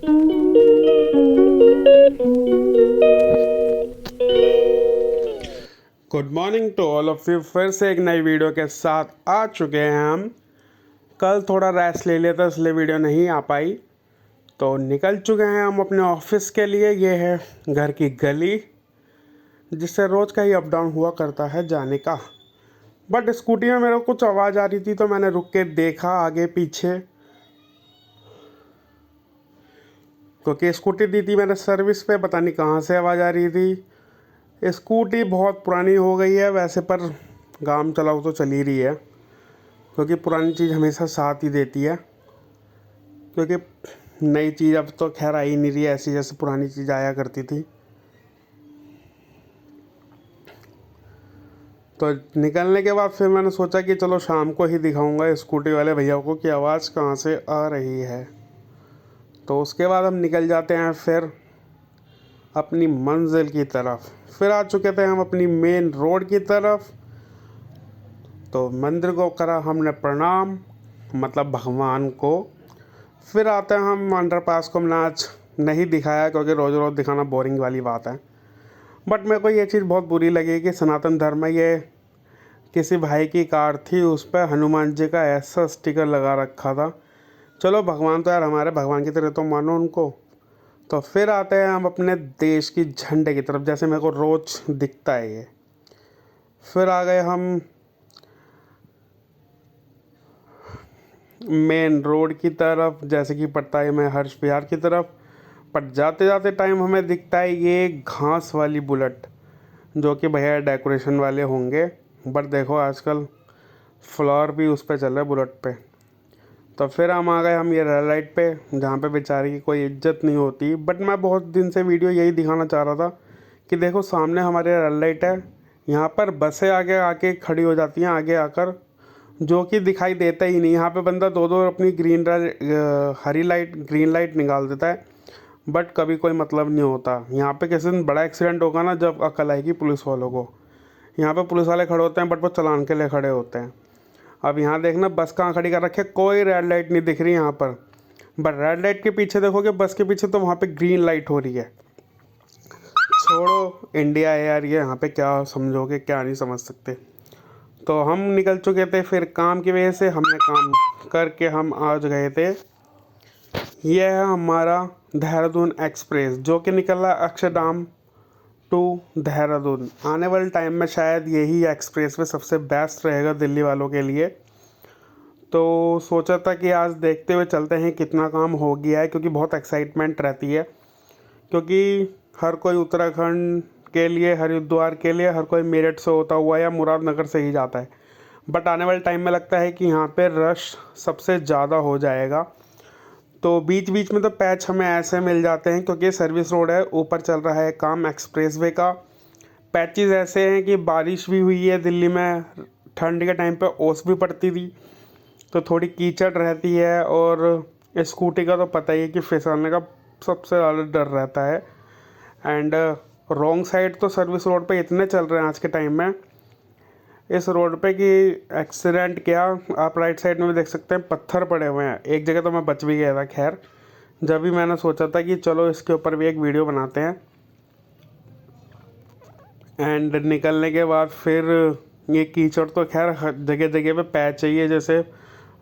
Good morning to all of you. फिर से एक नई वीडियो के साथ आ चुके हैं हम। कल थोड़ा रेस्ट ले लिया था इसलिए वीडियो नहीं आ पाई, तो निकल चुके हैं हम अपने ऑफिस के लिए। ये है घर की गली जिससे रोज़ का ही अप डाउन हुआ करता है जाने का। बट स्कूटी में मेरे को कुछ आवाज़ आ रही थी तो मैंने रुक के देखा आगे पीछे, क्योंकि स्कूटी दी थी मैंने सर्विस पे, पता नहीं कहाँ से आवाज़ आ रही थी। स्कूटी बहुत पुरानी हो गई है वैसे, पर काम चलाओ तो चल ही रही है, क्योंकि पुरानी चीज़ हमेशा साथ ही देती है। क्योंकि नई चीज़ अब तो खैर आ ही नहीं रही है ऐसी जैसे पुरानी चीज़ आया करती थी। तो निकलने के बाद फिर मैंने सोचा कि चलो शाम को ही दिखाऊंगा स्कूटी वाले भैया को कि आवाज़ कहाँ से आ रही है। तो उसके बाद हम निकल जाते हैं फिर अपनी मंजिल की तरफ। फिर आ चुके थे हम अपनी मेन रोड की तरफ। तो मंदिर को करा हमने प्रणाम, मतलब भगवान को। फिर आते हैं हम अंडरपास को। हमने आज नहीं दिखाया क्योंकि रोज़ रोज़ दिखाना बोरिंग वाली बात है। बट मेरे को ये चीज़ बहुत बुरी लगी कि सनातन धर्म में ये किसी भाई की कार थी, उस पर हनुमान जी का ऐसा स्टिकर लगा रखा था। चलो भगवान तो यार हमारे भगवान की तरह तो मानो उनको। तो फिर आते हैं हम अपने देश की झंडे की तरफ, जैसे मेरे को रोज़ दिखता है ये। फिर आ गए हम मेन रोड की तरफ, जैसे कि पड़ता है मैं हर्ष विहार की तरफ। पर जाते जाते टाइम हमें दिखता है ये घास वाली बुलेट, जो कि भैया डेकोरेशन वाले होंगे। बट देखो आजकल फ्लावर भी उस पर चल रहा है बुलेट पे। तो फिर हम आ गए हम ये रेड लाइट पे, जहाँ पे बेचारे की कोई इज्जत नहीं होती। बट मैं बहुत दिन से वीडियो यही दिखाना चाह रहा था कि देखो सामने हमारे रेड लाइट है, यहाँ पर बसें आगे आके खड़ी हो जाती हैं आगे आकर, जो कि दिखाई देता ही नहीं। यहाँ पे बंदा दो दो अपनी हरी लाइट ग्रीन लाइट निकाल देता है, बट कभी कोई मतलब नहीं होता। यहाँ पे किसी दिन बड़ा एक्सीडेंट होगा ना, जब अकल आएगी पुलिस वालों को। यहाँ पे पुलिस वाले खड़े होते हैं बट वो चलान के लिए खड़े होते हैं। अब यहाँ देखना बस कहाँ खड़ी कर रखी है, कोई रेड लाइट नहीं दिख रही यहाँ पर। बट रेड लाइट के पीछे देखोगे बस के पीछे, तो वहाँ पे ग्रीन लाइट हो रही है। छोड़ो, इंडिया है यार ये, यहाँ पे क्या समझोगे क्या नहीं समझ सकते। तो हम निकल चुके थे फिर काम की वजह से, हमने काम करके हम आज गए थे। यह है हमारा देहरादून एक्सप्रेस, जो कि निकल रहा है अक्षरधाम टू देहरादून। आने वाले टाइम में शायद यही एक्सप्रेस वे सबसे बेस्ट रहेगा दिल्ली वालों के लिए। तो सोचा था कि आज देखते हुए चलते हैं कितना काम हो गया है, क्योंकि बहुत एक्साइटमेंट रहती है। क्योंकि हर कोई उत्तराखंड के लिए, हरिद्वार के लिए हर कोई मेरठ से होता हुआ या मुरादनगर से ही जाता है। बट आने वाले टाइम में लगता है कि यहाँ पे रश सबसे ज़्यादा हो जाएगा। तो बीच बीच में तो पैच हमें ऐसे मिल जाते हैं, क्योंकि सर्विस रोड है, ऊपर चल रहा है काम एक्सप्रेसवे का। पैचेस ऐसे हैं कि बारिश भी हुई है दिल्ली में, ठंड के टाइम पे ओस भी पड़ती थी, तो थोड़ी कीचड़ रहती है। और स्कूटी का तो पता ही है कि फिसलने का सबसे ज़्यादा डर रहता है। एंड रॉन्ग साइड तो सर्विस रोड पे इतने चल रहे हैं आज के टाइम में इस रोड पे कि एक्सीडेंट क्या, आप राइट साइड में भी देख सकते हैं पत्थर पड़े हुए हैं। एक जगह तो मैं बच भी गया था खैर, जब भी मैंने सोचा था कि चलो इसके ऊपर भी एक वीडियो बनाते हैं। एंड निकलने के बाद फिर ये कीचड़ तो खैर हर जगह जगह पे पैच चाहिए। जैसे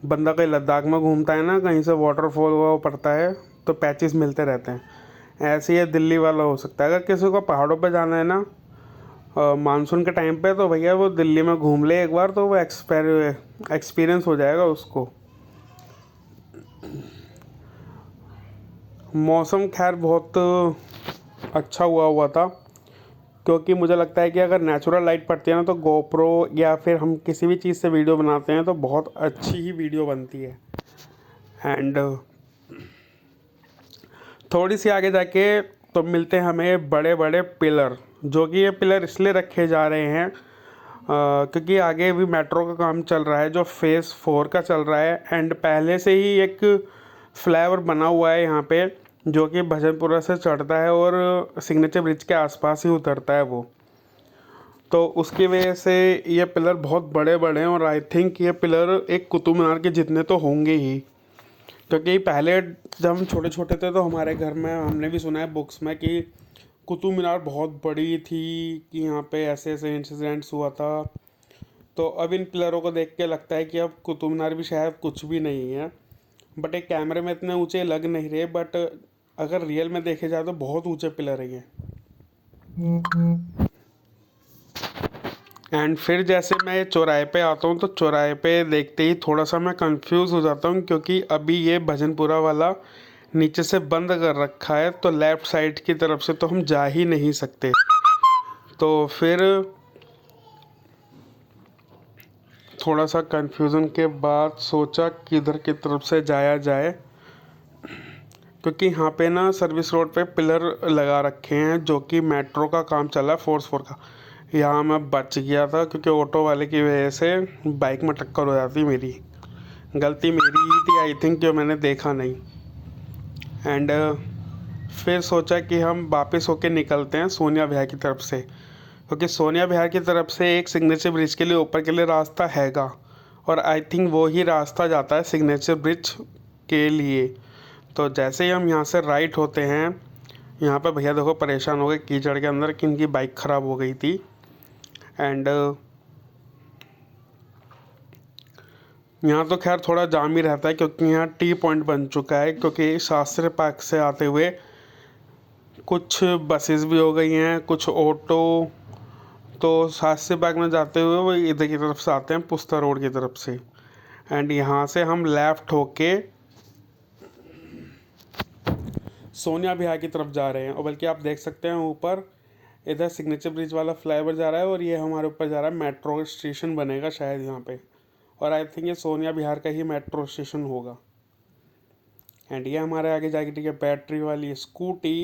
बंदा कहीं लद्दाख में घूमता है ना, कहीं से वाटरफॉल वो पड़ता है तो पैचेस मिलते रहते हैं। ऐसे ही दिल्ली वाला हो सकता है। अगर किसी को पहाड़ों पे जाना है ना मानसून के टाइम पे, तो भैया वो दिल्ली में घूम ले एक बार, तो वो एक्सपीरियंस हो जाएगा उसको। मौसम खैर बहुत अच्छा हुआ था, क्योंकि मुझे लगता है कि अगर नेचुरल लाइट पड़ती है ना, तो गोप्रो या फिर हम किसी भी चीज़ से वीडियो बनाते हैं तो बहुत अच्छी ही वीडियो बनती है। एंड थोड़ी सी आगे जाके तो मिलते हैं हमें बड़े बड़े पिलर, जो कि ये पिलर इसलिए रखे जा रहे हैं क्योंकि आगे भी मेट्रो का काम चल रहा है, जो फेज़ 4 का चल रहा है। एंड पहले से ही एक फ्लाईओवर बना हुआ है यहाँ पे, जो कि भजनपुरा से चढ़ता है और सिग्नेचर ब्रिज के आसपास ही उतरता है वो। तो उसकी वजह से ये पिलर बहुत बड़े बड़े हैं, और आई थिंक ये पिलर एक कुतुब मीनार के जितने तो होंगे ही, क्योंकि पहले जब हम छोटे छोटे थे तो हमारे घर में हमने भी सुना है बुक्स में कि कुतुब मीनार बहुत बड़ी थी, कि यहाँ पे ऐसे ऐसे इंसिडेंट्स हुआ था। तो अब इन पिलरों को देख के लगता है कि अब कुतुब मीनार भी शायद कुछ भी नहीं है। बट एक कैमरे में इतने ऊंचे लग नहीं रहे, बट अगर रियल में देखे जाए तो बहुत ऊंचे पिलर है ये। एंड फिर जैसे मैं चौराहे पे आता हूँ तो चौराहे पे देखते ही थोड़ा सा मैं कंफ्यूज हो जाता हूँ, क्योंकि अभी ये भजनपुरा वाला नीचे से बंद कर रखा है, तो लेफ़्ट साइड की तरफ से तो हम जा ही नहीं सकते। तो फिर थोड़ा सा कंफ्यूजन के बाद सोचा किधर की तरफ से जाया जाए, क्योंकि यहाँ पे ना सर्विस रोड पे पिलर लगा रखे हैं जो कि मेट्रो का काम चल रहा है, फोर्स फोर का। यहाँ मैं बच गया था क्योंकि ऑटो वाले की वजह से बाइक में टक्कर हो जाती, मेरी गलती मेरी ही थी आई थिंक, जो मैंने देखा नहीं। एंड फिर सोचा कि हम वापस होके निकलते हैं सोनिया विहार की तरफ से, क्योंकि सोनिया विहार की तरफ से एक सिग्नेचर ब्रिज के लिए ऊपर के लिए रास्ता हैगा, और आई थिंक वो ही रास्ता जाता है सिग्नेचर ब्रिज के लिए। तो जैसे ही हम यहाँ से राइट होते हैं, यहाँ पे भैया देखो परेशान हो गए कीचड़ के अंदर कि इनकी बाइक ख़राब हो गई थी। एंड यहाँ तो खैर थोड़ा जाम ही रहता है, क्योंकि यहाँ टी पॉइंट बन चुका है, क्योंकि शास्त्री पार्क से आते हुए कुछ बसेस भी हो गई हैं, कुछ ऑटो। तो शास्त्री पार्क में जाते हुए वो इधर की तरफ से आते हैं, पुस्ता रोड की तरफ से। एंड यहाँ से हम लेफ़्ट होके सोनिया विहार की तरफ जा रहे हैं, और बल्कि आप देख सकते हैं ऊपर इधर सिग्नेचर ब्रिज वाला फ्लाईओवर जा रहा है, और ये हमारे ऊपर जा रहा है, मेट्रो स्टेशन बनेगा शायद यहाँ पे। और आई थिंक ये सोनिया विहार का ही मेट्रो स्टेशन होगा। एंड ये हमारे आगे जाके ठीक है बैटरी वाली स्कूटी।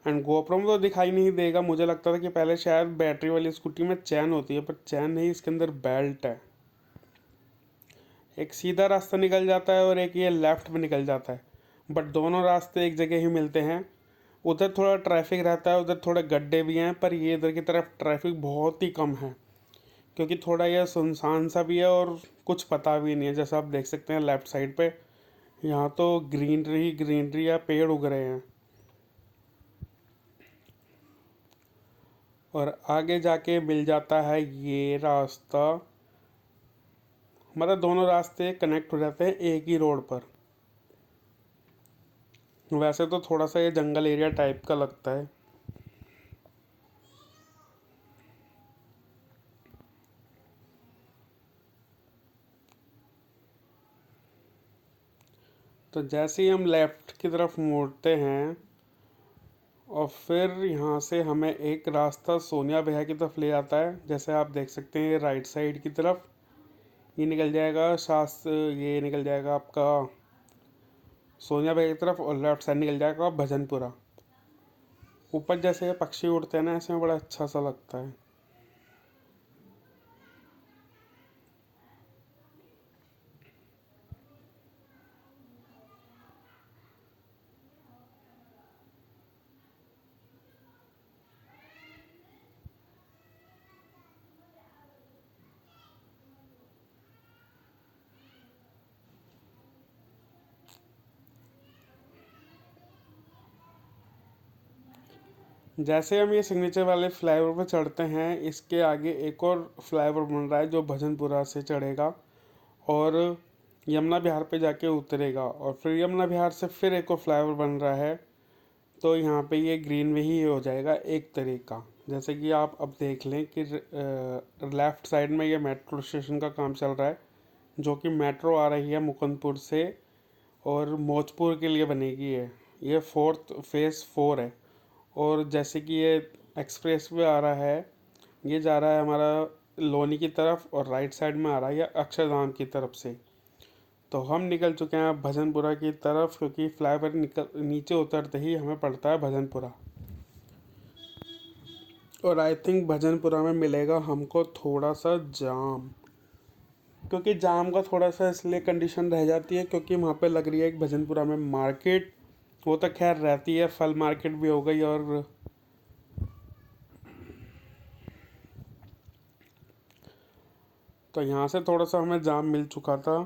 एंड गोप्रो में तो दिखाई नहीं देगा, मुझे लगता था कि पहले शायद बैटरी वाली स्कूटी में चैन होती है, पर चैन नहीं, इसके अंदर बेल्ट है। एक सीधा रास्ता निकल जाता है और एक ये लेफ़्ट में निकल जाता है, बट दोनों रास्ते एक जगह ही मिलते हैं। उधर थोड़ा ट्रैफिक रहता है, उधर थोड़े गड्ढे भी हैं, पर ये इधर की तरफ ट्रैफिक बहुत ही कम है, क्योंकि थोड़ा यह सुनसान सा भी है और कुछ पता भी नहीं है। जैसा आप देख सकते हैं लेफ़्ट साइड पे यहाँ तो ग्रीनरी ग्रीनरी या पेड़ उग रहे हैं, और आगे जाके मिल जाता है ये रास्ता। मतलब दोनों रास्ते कनेक्ट हो जाते हैं एक ही रोड पर। वैसे तो थोड़ा सा ये जंगल एरिया टाइप का लगता है। तो जैसे ही हम लेफ़्ट की तरफ मुड़ते हैं, और फिर यहाँ से हमें एक रास्ता सोनिया विहार की तरफ ले आता है। जैसे आप देख सकते हैं ये राइट साइड की तरफ ये निकल जाएगा ये निकल जाएगा आपका सोनिया विहार की तरफ, और लेफ्ट साइड निकल जाएगा भजनपुरा। ऊपर जैसे पक्षी उड़ते हैं ना, ऐसे में बड़ा अच्छा सा लगता है। जैसे हम ये सिग्नेचर वाले फ्लाईओवर पर चढ़ते हैं, इसके आगे एक और फ्लाईओवर बन रहा है जो भजनपुरा से चढ़ेगा और यमुना विहार पे जाके उतरेगा, और फिर यमुना विहार से फिर एक और फ्लाईओवर बन रहा है। तो यहाँ पे ये ग्रीन वे ही हो जाएगा एक तरीका। जैसे कि आप अब देख लें कि लेफ़्ट साइड में ये मेट्रो स्टेशन का काम चल रहा है, जो कि मेट्रो आ रही है मुकुंदपुर से और मौजपुर के लिए बनेगी। ये फोर्थ फेज़ 4 है। और जैसे कि ये एक्सप्रेस वे आ रहा है, ये जा रहा है हमारा लोनी की तरफ, और राइट साइड में आ रहा है ये अक्षरधाम की तरफ से। तो हम निकल चुके हैं भजनपुरा की तरफ, क्योंकि फ्लाईओवर निकल नीचे उतरते ही हमें पड़ता है भजनपुरा। और आई थिंक भजनपुरा में मिलेगा हमको थोड़ा सा जाम, क्योंकि जाम का थोड़ा सा इसलिए कंडीशन रह जाती है क्योंकि वहाँ पे लग रही है एक भजनपुरा में मार्केट। वो तो खैर रहती है, फल मार्केट भी हो गई, और तो यहाँ से थोड़ा सा हमें जाम मिल चुका था।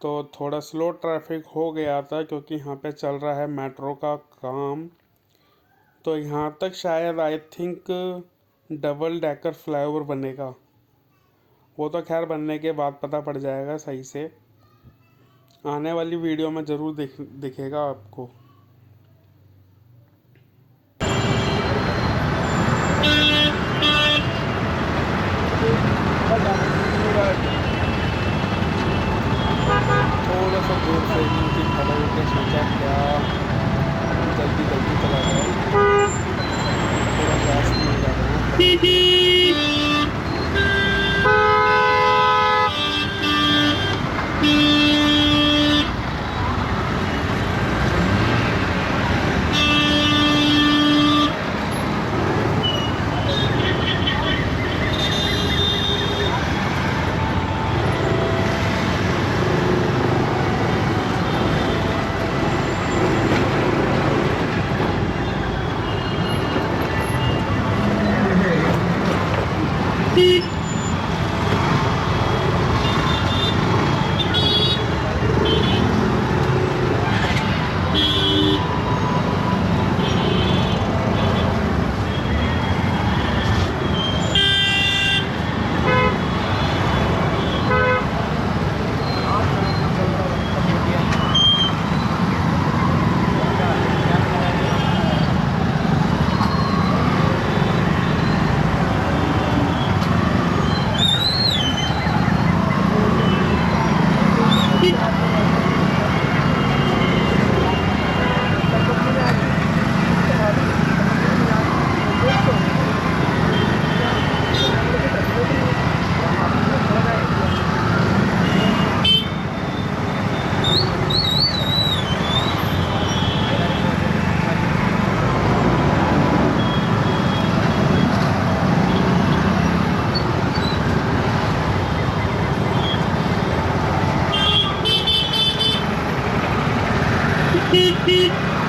तो थोड़ा स्लो ट्रैफिक हो गया था क्योंकि यहाँ पे चल रहा है मेट्रो का काम। तो यहाँ तक शायद I think double decker flyover बनेगा। वो तो खैर बनने के बाद पता पड़ जाएगा सही से। आने वाली वीडियो में ज़रूर दिखेगा आपको। थोड़ा सा दूर से कि खड़ा होकर सोचा क्या जल्दी जल्दी चला जाए, थोड़ा गैस मिल जाएगा। Beep, beep.